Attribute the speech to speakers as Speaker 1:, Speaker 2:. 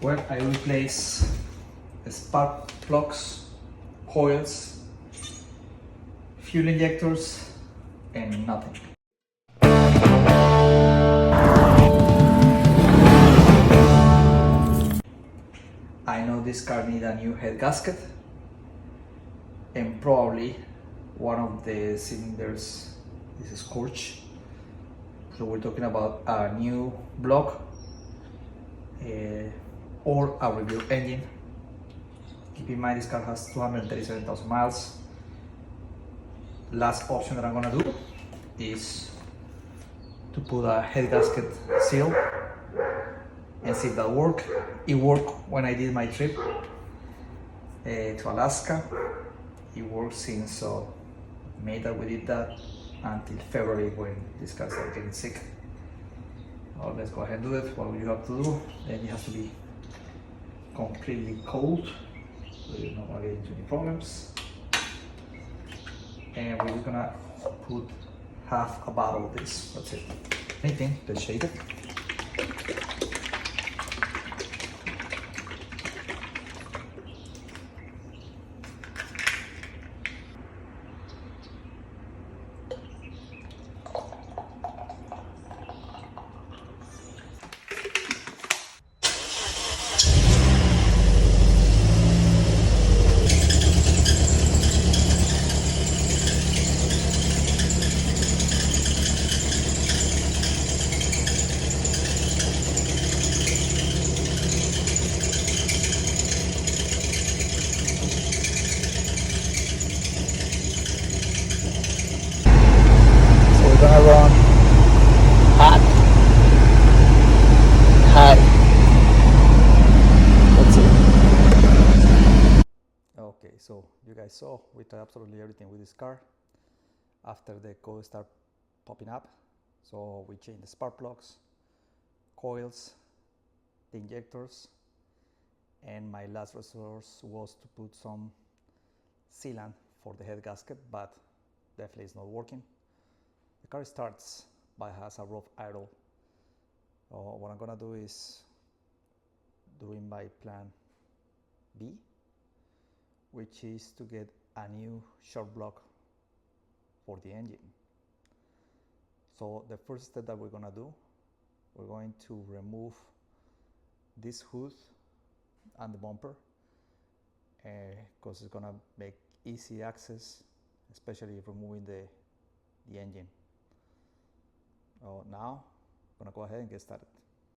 Speaker 1: Well, I replace spark plugs, coils, fuel injectors, and nothing. I know this car needs a new head gasket, and probably one of the cylinders is scorched. So we're talking about a new block or a rebuilt engine. Keep in mind this car has 237,000 miles. Last option that I'm gonna do is to put a head gasket seal and see if that works. It worked when I did my trip to Alaska. It worked since May that we did that until February when this car started getting sick. Well, let's go ahead and do it. What you have to do, then it has to be completely cold so you're not gonna get into any problems. And we're just gonna put half a bottle of this. That's it. Anything, let's shake it. So we're gonna run hot, high. That's it. Okay, so you guys saw we tried absolutely everything with this car. After the coils start popping up, so we changed the spark plugs, coils, the injectors, and my last resource was to put some sealant for the head gasket, but definitely it's not working. The car starts but has a rough idle. What I'm gonna do is doing my plan B, which is to get a new short block for the engine. So the first step that we're gonna do, we're going to remove this hood and the bumper because it's gonna make easy access, especially removing the engine. Now I'm gonna go ahead and get started.